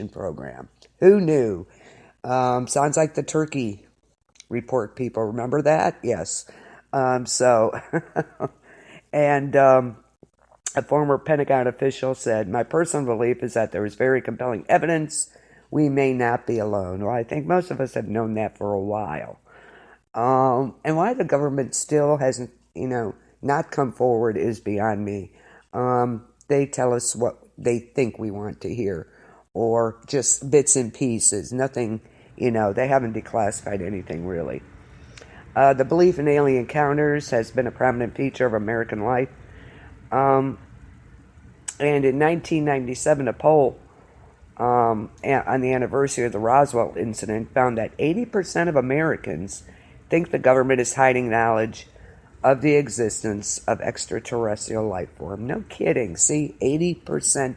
program. Who knew? Sounds like the Turkey report people. Remember that? Yes. So, and a former Pentagon official said, "My personal belief is that there is very compelling evidence we may not be alone." Well, I think most of us have known that for a while. And why the government still hasn't, not come forward is beyond me. They tell us what they think we want to hear, or just bits and pieces. Nothing, they haven't declassified anything really. The belief in alien encounters has been a prominent feature of American life. And in 1997, a poll on the anniversary of the Roswell incident found that 80% of Americans think the government is hiding knowledge of the existence of extraterrestrial life form. No kidding. See, 80%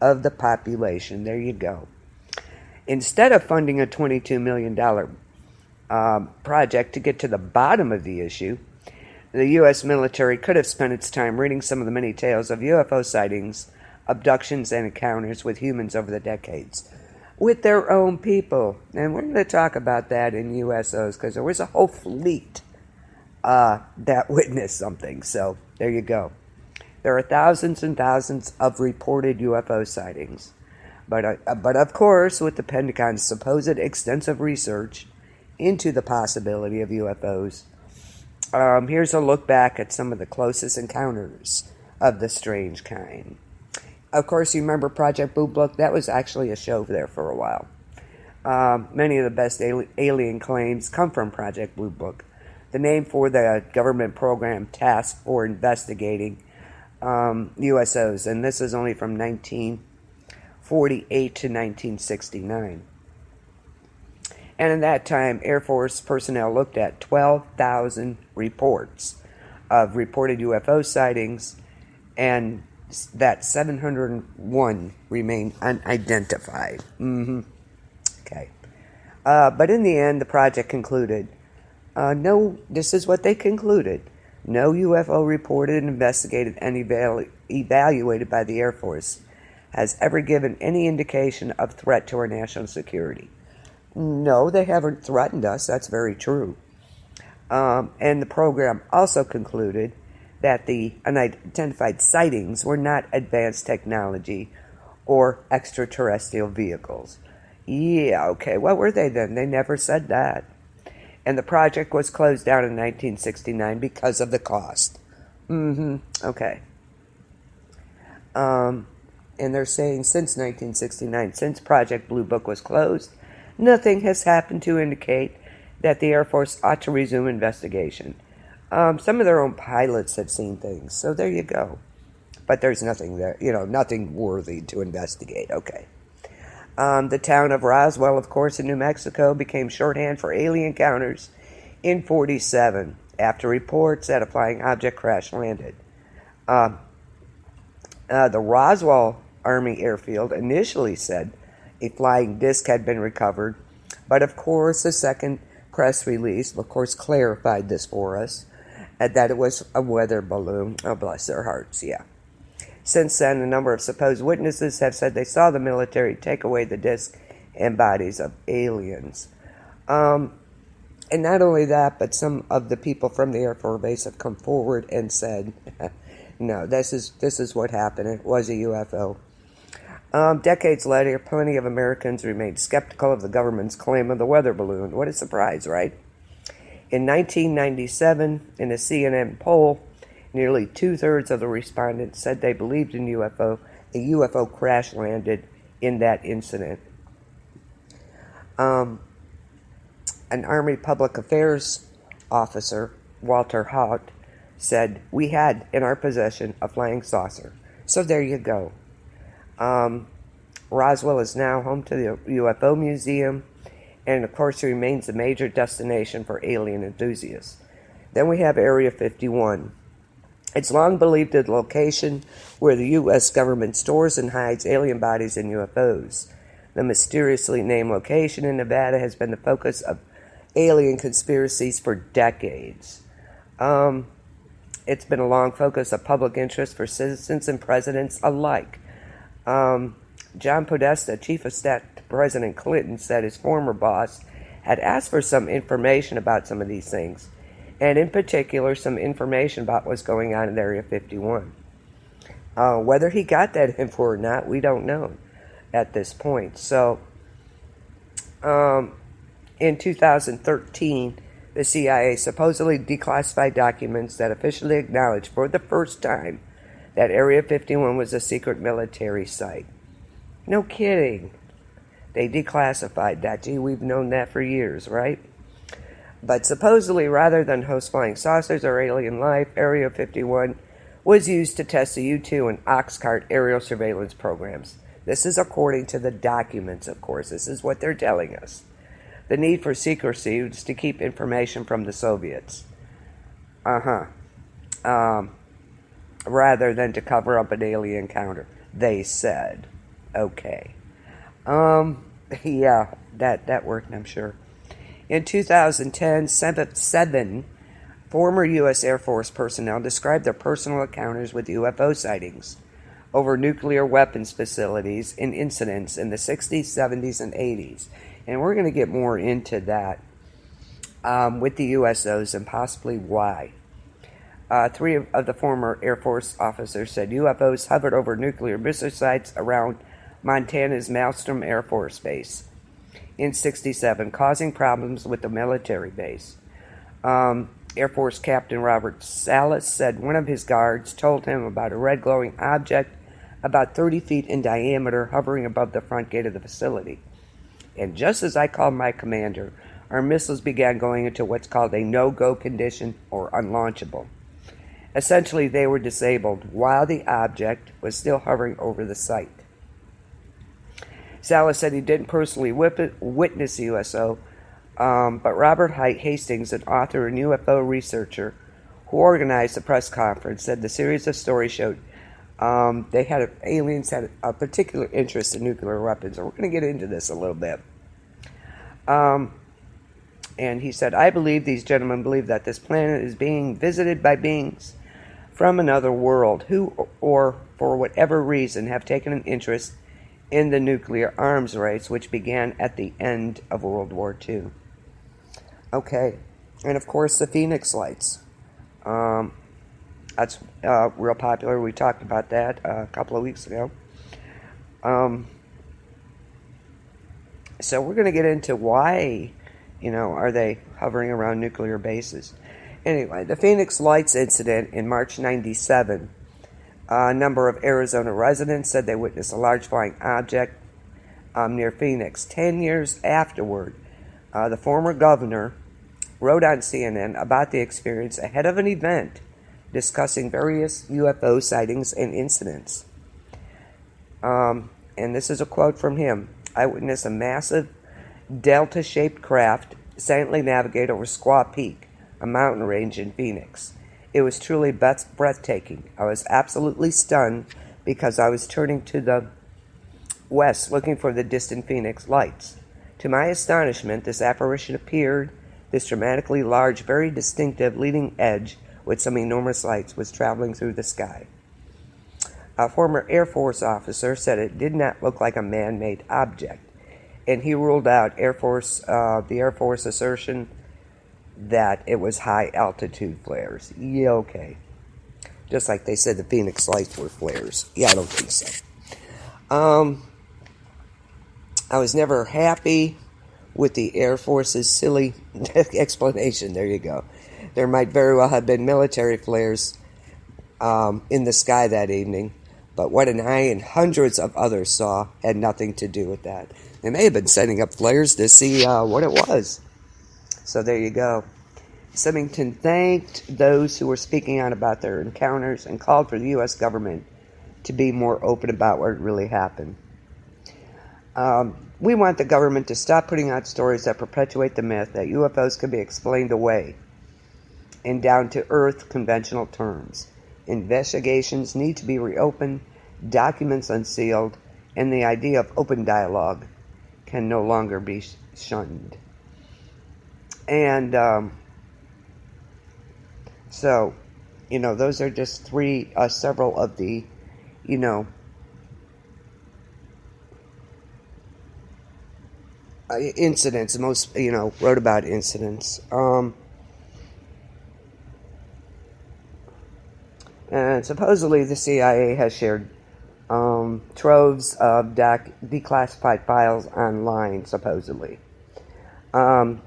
of the population. There you go. Instead of funding a $22 million project to get to the bottom of the issue, the U.S. military could have spent its time reading some of the many tales of UFO sightings, abductions, and encounters with humans over the decades with their own people. And we're going to talk about that in USOs, because there was a whole fleet that witnessed something. So there you go. There are thousands and thousands of reported UFO sightings. But of course, with the Pentagon's supposed extensive research into the possibility of UFOs, here's a look back at some of the closest encounters of the strange kind. Of course, you remember Project Blue Book? That was actually a show there for a while. Many of the best alien claims come from Project Blue Book, the name for the government program tasked for investigating USOs, and this is only from 1948 to 1969. And in that time, Air Force personnel looked at 12,000 reports of reported UFO sightings, and that 701 remain unidentified. Okay. But in the end, the project concluded, this is what they concluded: no UFO reported, investigated, and evaluated by the Air Force has ever given any indication of threat to our national security. No, they haven't threatened us. That's very true. And the program also concluded that the unidentified sightings were not advanced technology or extraterrestrial vehicles. Yeah, okay. What were they then? They never said that. And the project was closed down in 1969 because of the cost. Okay. And they're saying since 1969, since Project Blue Book was closed, nothing has happened to indicate that the Air Force ought to resume investigation. Some of their own pilots have seen things, so there you go. But there's nothing there, nothing worthy to investigate. Okay. The town of Roswell, of course, in New Mexico, became shorthand for alien encounters in 1947 after reports that a flying object crash landed. The Roswell Army Airfield initially said a flying disc had been recovered, but of course the second press release, of course, clarified this for us, that it was a weather balloon. Oh, bless their hearts, yeah. Since then, a number of supposed witnesses have said they saw the military take away the disc and bodies of aliens. And not only that, but some of the people from the Air Force Base have come forward and said, no, this is what happened. It was a UFO. Decades later, plenty of Americans remained skeptical of the government's claim of the weather balloon. What a surprise, right? In 1997, in a CNN poll, nearly 2/3 of the respondents said they believed in UFO. A UFO crash landed in that incident. An Army Public Affairs officer, Walter Haut, said, "We had in our possession a flying saucer." So there you go. Roswell is now home to the UFO Museum, and of course remains a major destination for alien enthusiasts. Then we have Area 51. It's long believed the location where the U.S. government stores and hides alien bodies and UFOs. The mysteriously named location in Nevada has been the focus of alien conspiracies for decades. It's been a long focus of public interest for citizens and presidents alike. John Podesta, chief of staff to President Clinton, said his former boss had asked for some information about some of these things, and in particular, some information about what's going on in Area 51. Whether he got that info or not, we don't know at this point. So, in 2013, the CIA supposedly declassified documents that officially acknowledged for the first time that Area 51 was a secret military site. No kidding. They declassified that. Gee, we've known that for years, right? But supposedly, rather than host flying saucers or alien life, Area 51 was used to test the U-2 and Oxcart aerial surveillance programs. This is according to the documents, of course. This is what they're telling us. The need for secrecy was to keep information from the Soviets. Rather than to cover up an alien encounter, they said. Okay. Yeah, that worked, I'm sure. In 2010, seven former U.S. Air Force personnel described their personal encounters with UFO sightings over nuclear weapons facilities and incidents in the 60s, 70s, and 80s. And we're going to get more into that with the USOs and possibly why. Three of the former Air Force officers said UFOs hovered over nuclear missile sites around Montana's Malmstrom Air Force Base in 1967, causing problems with the military base. Air Force Captain Robert Salas said one of his guards told him about a red glowing object about 30 feet in diameter hovering above the front gate of the facility. And just as I called my commander, our missiles began going into what's called a no-go condition or unlaunchable. Essentially, they were disabled while the object was still hovering over the site. Salas said he didn't personally witness USO, but Robert Hastings, an author and UFO researcher who organized the press conference, said the series of stories showed aliens had a particular interest in nuclear weapons. And we're going to get into this a little bit. And he said, I believe these gentlemen believe that this planet is being visited by beings from another world who, or for whatever reason, have taken an interest in the nuclear arms race, which began at the end of World War II. Okay, and of course the Phoenix Lights. That's real popular. We talked about that a couple of weeks ago. So we're going to get into why, are they hovering around nuclear bases. Anyway, the Phoenix Lights incident in March 1997, a number of Arizona residents said they witnessed a large flying object near Phoenix. 10 years afterward, the former governor wrote on CNN about the experience ahead of an event discussing various UFO sightings and incidents. And this is a quote from him. I witnessed a massive delta-shaped craft silently navigate over Squaw Peak, a mountain range in Phoenix. It was truly breathtaking. I was absolutely stunned because I was turning to the west looking for the distant Phoenix Lights. To my astonishment, this apparition appeared. This dramatically large, very distinctive leading edge with some enormous lights was traveling through the sky. A former Air Force officer said it did not look like a man-made object, and he ruled out the Air Force assertion that it was high-altitude flares. Yeah, okay. Just like they said the Phoenix Lights were flares. Yeah, I don't think so. I was never happy with the Air Force's silly explanation. There you go. There might very well have been military flares in the sky that evening, but what I and hundreds of others saw had nothing to do with that. They may have been setting up flares to see what it was. So there you go. Symington thanked those who were speaking out about their encounters and called for the U.S. government to be more open about what really happened. We want the government to stop putting out stories that perpetuate the myth that UFOs can be explained away in down-to-earth conventional terms. Investigations need to be reopened, documents unsealed, and the idea of open dialogue can no longer be shunned. And so, those are just several of the, incidents. Most, wrote about incidents. And supposedly the CIA has shared troves of declassified files online, supposedly. The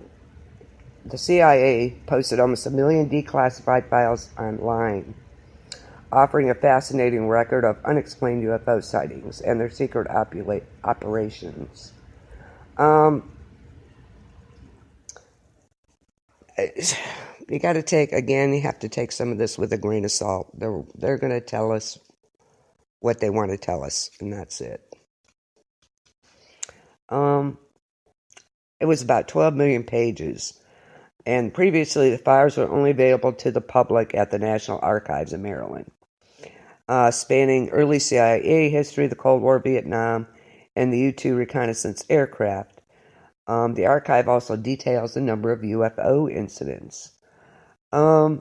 CIA posted almost 1 million declassified files online, offering a fascinating record of unexplained UFO sightings and their secret operations. You got to you have to take some of this with a grain of salt. They're going to tell us what they want to tell us, and that's it. It was about 12 million pages, and previously the files were only available to the public at the National Archives in Maryland, spanning early CIA history, the Cold War, Vietnam, and the U-2 reconnaissance aircraft. The archive also details a number of UFO incidents. A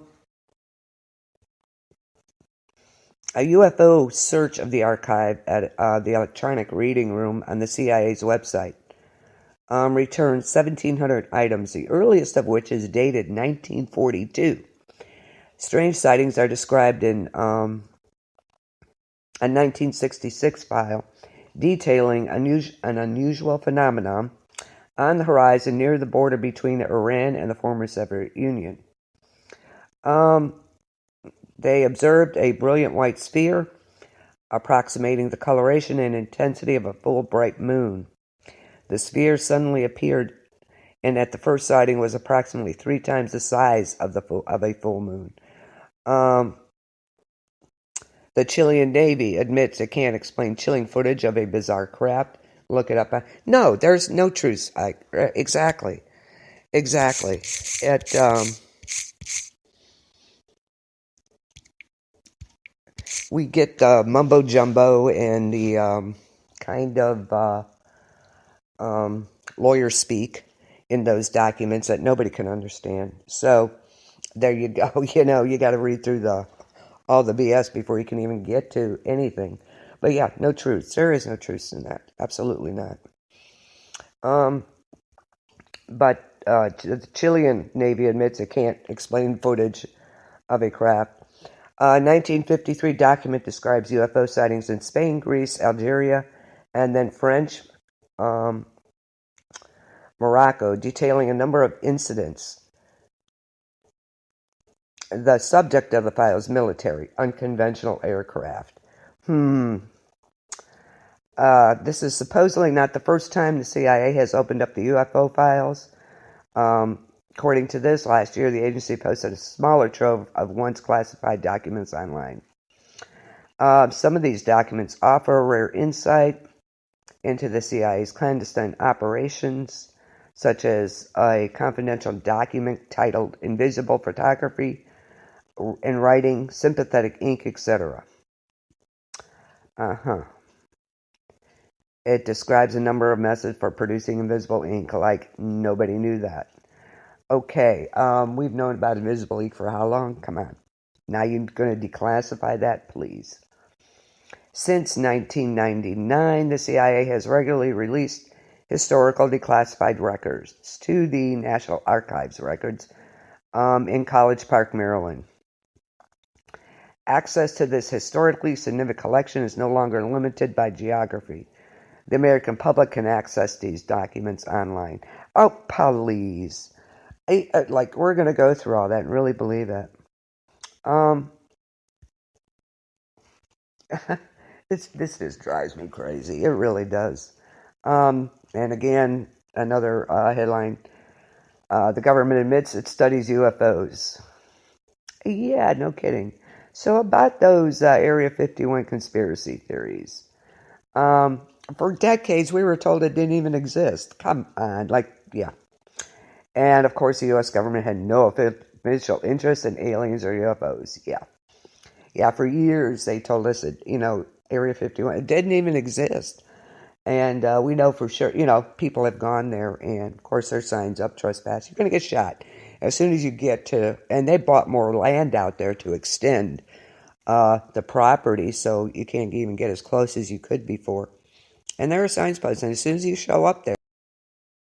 UFO search of the archive at the electronic reading room on the CIA's website returned 1,700 items, the earliest of which is dated 1942. Strange sightings are described in a 1966 file detailing an unusual phenomenon on the horizon near the border between Iran and the former Soviet Union. They observed a brilliant white sphere approximating the coloration and intensity of a full bright moon. The sphere suddenly appeared, and at the first sighting was approximately 3 times the size of a full moon. The Chilean Navy admits it can't explain chilling footage of a bizarre craft. Look it up. No, there's no truth. Exactly. We get the mumbo jumbo and the kind of lawyer speak in those documents that nobody can understand. So there you go. You got to read through all the BS before you can even get to anything. But yeah, no truth. There is no truth in that. Absolutely not. But the Chilean Navy admits it can't explain footage of a craft. 1953 document describes UFO sightings in Spain, Greece, Algeria, and then French, Morocco, detailing a number of incidents. The subject of the file is military, unconventional aircraft. This is supposedly not the first time the CIA has opened up the UFO files. According to this, last year the agency posted a smaller trove of once classified documents online. Some of these documents offer a rare insight into the CIA's clandestine operations, such as a confidential document titled Invisible Photography in Writing, Sympathetic Ink, etc. It describes a number of methods for producing invisible ink, like nobody knew that. Okay, we've known about invisible ink for how long? Come on. Now you're going to declassify that, please. Since 1999, the CIA has regularly released historical declassified records to the National Archives records in College Park, Maryland. Access to this historically significant collection is no longer limited by geography. The American public can access these documents online. Oh, please. We're going to go through all that and really believe that. This just drives me crazy. It really does. And again, another headline. The government admits it studies UFOs. Yeah, no kidding. So about those Area 51 conspiracy theories. For decades, we were told it didn't even exist. Come on, yeah. And, of course, the U.S. government had no official interest in aliens or UFOs. Yeah, for years they told us that, Area 51, it didn't even exist. And we know for sure, people have gone there, and, of course, there's signs up, trespass. You're going to get shot as soon as you get to, and they bought more land out there to extend the property, so you can't even get as close as you could before. And there are signs posted, and as soon as you show up there,